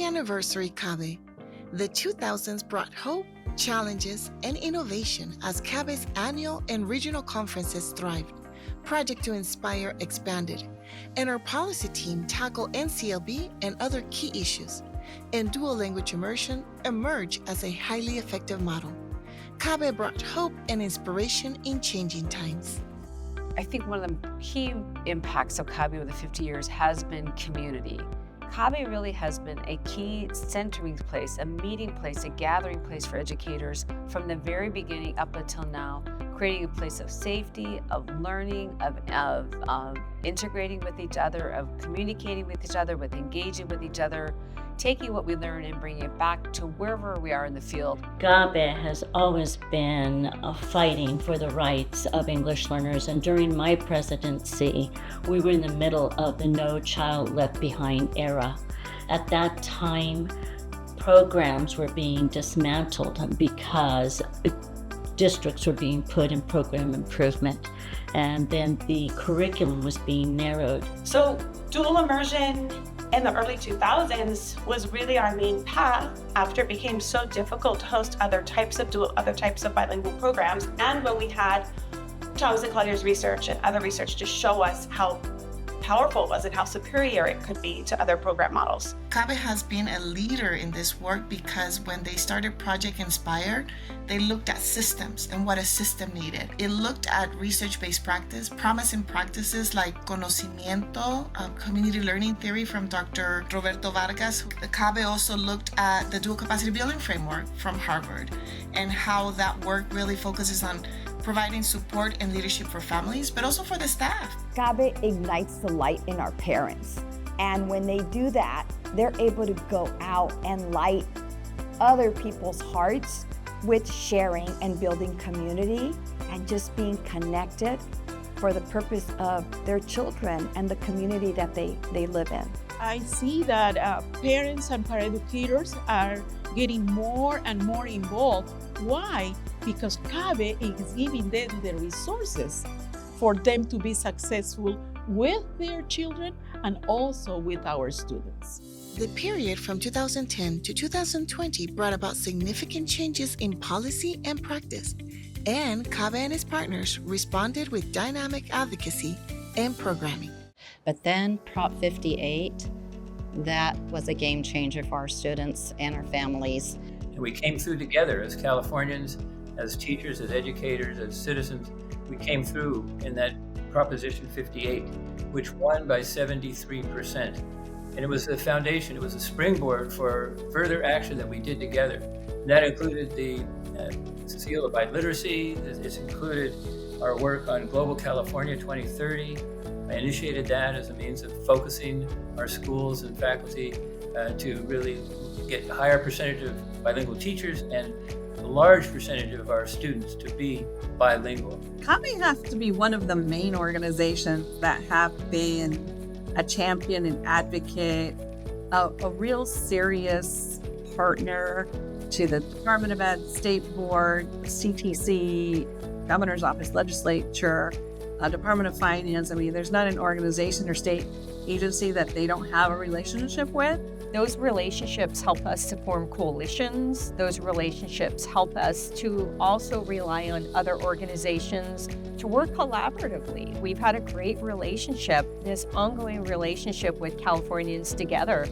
anniversary CABE. The 2000s brought hope, challenges, and innovation as CABE's annual and regional conferences thrived. Project to Inspire expanded, and our policy team tackled NCLB and other key issues. And dual language immersion emerged as a highly effective model. CABE brought hope and inspiration in changing times. I think one of the key impacts of CABE over the 50 years has been community. CABE really has been a key centering place, a meeting place, a gathering place for educators from the very beginning up until now, creating a place of safety, of learning, of integrating with each other, of communicating with each other, with engaging with each other, taking what we learn and bringing it back to wherever we are in the field. CABE has always been fighting for the rights of English learners, and during my presidency, we were in the middle of the No Child Left Behind era. At that time, programs were being dismantled because districts were being put in program improvement, and then the curriculum was being narrowed. So dual immersion in the early 2000s was really our main path after it became so difficult to host other types of bilingual programs, and when we had Thomas and Claudia's research and other research to show us how powerful it was and how superior it could be to other program models. CABE has been a leader in this work because when they started Project Inspire, they looked at systems and what a system needed. It looked at research-based practice, promising practices like conocimiento, community learning theory from Dr. Roberto Vargas. The CABE also looked at the dual capacity building framework from Harvard and how that work really focuses on providing support and leadership for families, but also for the staff. CABE ignites the light in our parents. And when they do that, they're able to go out and light other people's hearts with sharing and building community and just being connected for the purpose of their children and the community that they live in. I see that parents and paraeducators are getting more and more involved. Why? Because CABE is giving them the resources for them to be successful with their children and also with our students. The period from 2010 to 2020 brought about significant changes in policy and practice, and CABE and its partners responded with dynamic advocacy and programming. But then Prop 58, that was a game changer for our students and our families. And we came through together as Californians, as teachers, as educators, as citizens. We came through in that Proposition 58, which won by 73%. And it was the foundation, it was a springboard for further action that we did together. And that included the Seal of Biliteracy, it's included our work on Global California 2030. I initiated that as a means of focusing our schools and faculty to really get a higher percentage of bilingual teachers and a large percentage of our students to be bilingual. CABE has to be one of the main organizations that have been a champion and advocate, a real serious partner to the Department of Ed, State Board, CTC, Governor's Office, Legislature, Department of Finance. I mean, there's not an organization or state agency that they don't have a relationship with. Those relationships help us to form coalitions. Those relationships help us to also rely on other organizations to work collaboratively. We've had a great relationship, this ongoing relationship with Californians Together,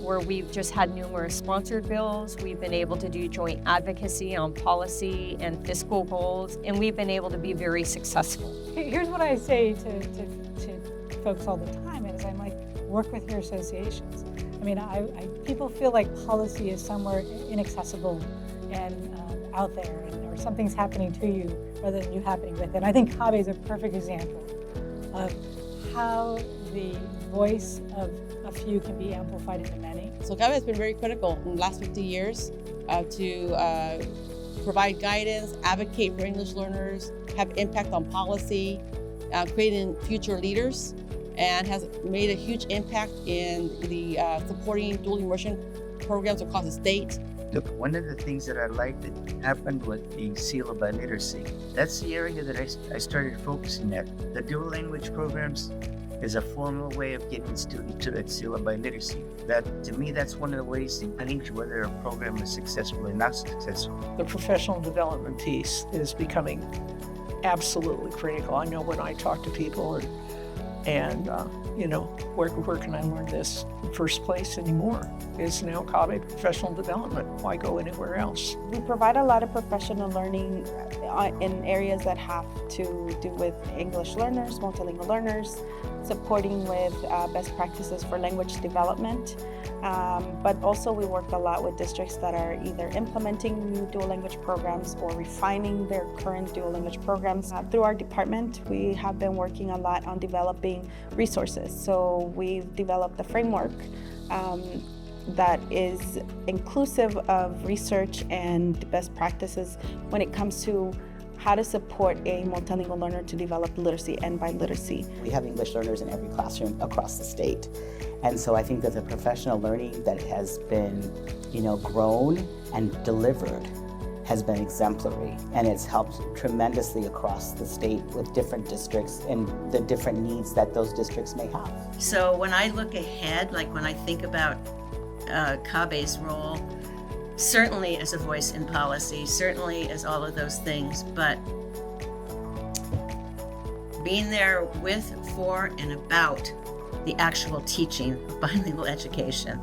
where we've just had numerous sponsored bills. We've been able to do joint advocacy on policy and fiscal goals, and we've been able to be very successful. Here's what I say to folks all the time is I'm like, work with your associations. I mean, people feel like policy is somewhere inaccessible and out there, or something's happening to you rather than you happening with it. And I think CABE is a perfect example of how the voice of a few can be amplified into many. So CABE has been very critical in the last 50 years to provide guidance, advocate for English learners, have impact on policy, creating future leaders, and has made a huge impact in the supporting dual immersion programs across the state. Look, one of the things that I like that happened with the Seal of Biliteracy, that's the area that I started focusing at. The dual language programs, as a formal way of getting students to excel by literacy. That, to me, that's one of the ways to gauge whether a program is successful or not successful. The professional development piece is becoming absolutely critical. I know when I talk to people and where can I learn this in first place anymore? Is now CAVE professional development. Why go anywhere else? We provide a lot of professional learning in areas that have to do with English learners, multilingual learners, supporting with best practices for language development. But also we work a lot with districts that are either implementing new dual language programs or refining their current dual language programs. Through our department, we have been working a lot on developing resources. So we've developed a framework that is inclusive of research and best practices when it comes to how to support a multilingual learner to develop literacy and biliteracy. We have English learners in every classroom across the state. And so I think that the professional learning that has been, grown and delivered has been exemplary, and it's helped tremendously across the state with different districts and the different needs that those districts may have. So when I look ahead, like when I think about CAVE's role, certainly as a voice in policy, certainly as all of those things, but being there with, for, and about the actual teaching of bilingual education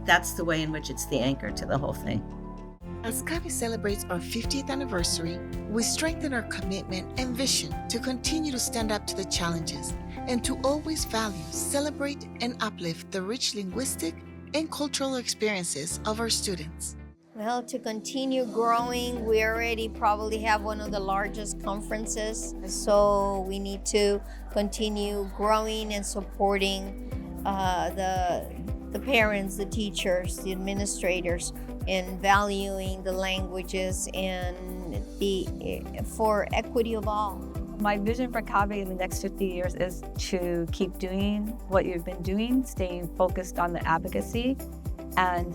that's the way in which it's the anchor to the whole thing. As CAVE celebrates our 50th anniversary, we strengthen our commitment and vision to continue to stand up to the challenges and to always value, celebrate, and uplift the rich linguistic and cultural experiences of our students. Well, to continue growing, we already probably have one of the largest conferences, so we need to continue growing and supporting the parents, the teachers, the administrators, in valuing the languages and for equity of all. My vision for CAVE in the next 50 years is to keep doing what you've been doing, staying focused on the advocacy and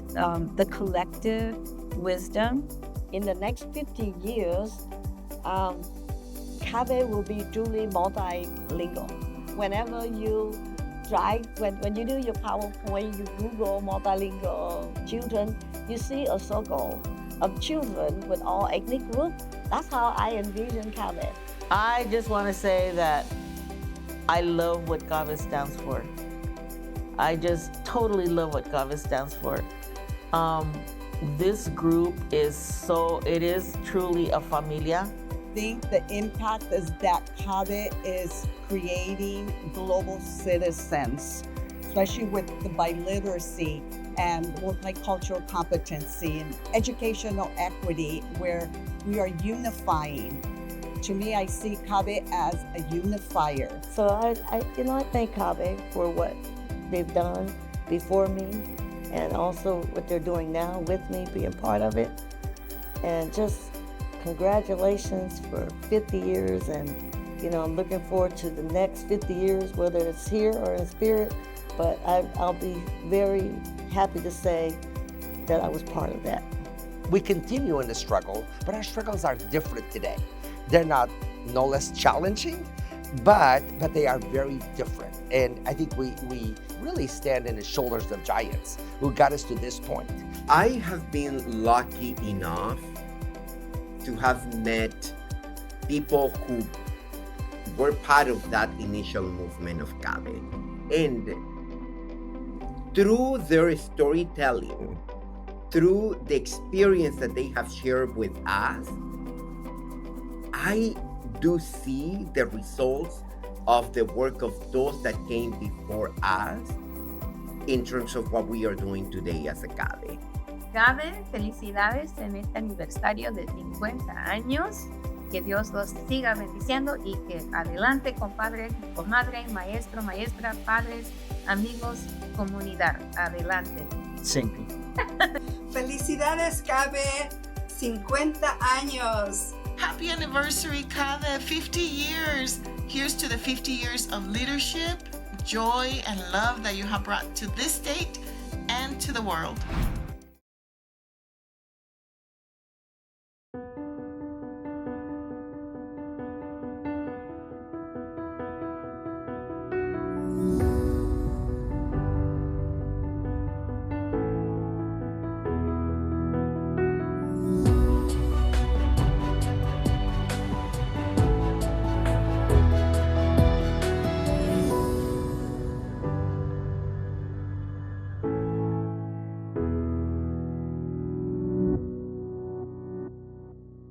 the collective wisdom. In the next 50 years, CAVE will be truly multilingual. Whenever you when you do your PowerPoint, you Google multilingual children, you see a circle of children with all ethnic groups. That's how I envision CAVE. I just want to say that I love what CAVE stands for. I just totally love what CAVE stands for. This group it is truly a familia. I think the impact is that CAVE is creating global citizens, especially with the biliteracy and multicultural competency and educational equity, where we are unifying. To me, I see CAVE as a unifier. So I thank CAVE for what they've done before me, and also what they're doing now with me, being part of it. And just congratulations for 50 years, and I'm looking forward to the next 50 years, whether it's here or in spirit, but I'll be very happy to say that I was part of that. We continue in the struggle, but our struggles are different today. They're not no less challenging, but they are very different. And I think we really stand in the shoulders of giants who got us to this point. I have been lucky enough to have met people who were part of that initial movement of CAVE. And through their storytelling, through the experience that they have shared with us, I do see the results of the work of those that came before us in terms of what we are doing today as a CAVE. CAVE, felicidades en este aniversario de 50 años. Que Dios los siga bendiciendo y que adelante, compadre, comadre, maestro, maestra, padres, amigos, comunidad. Adelante. Thank you. Felicidades, CAVE, 50 años. Happy anniversary, CAVE, 50 years. Here's to the 50 years of leadership, joy, and love that you have brought to this state and to the world.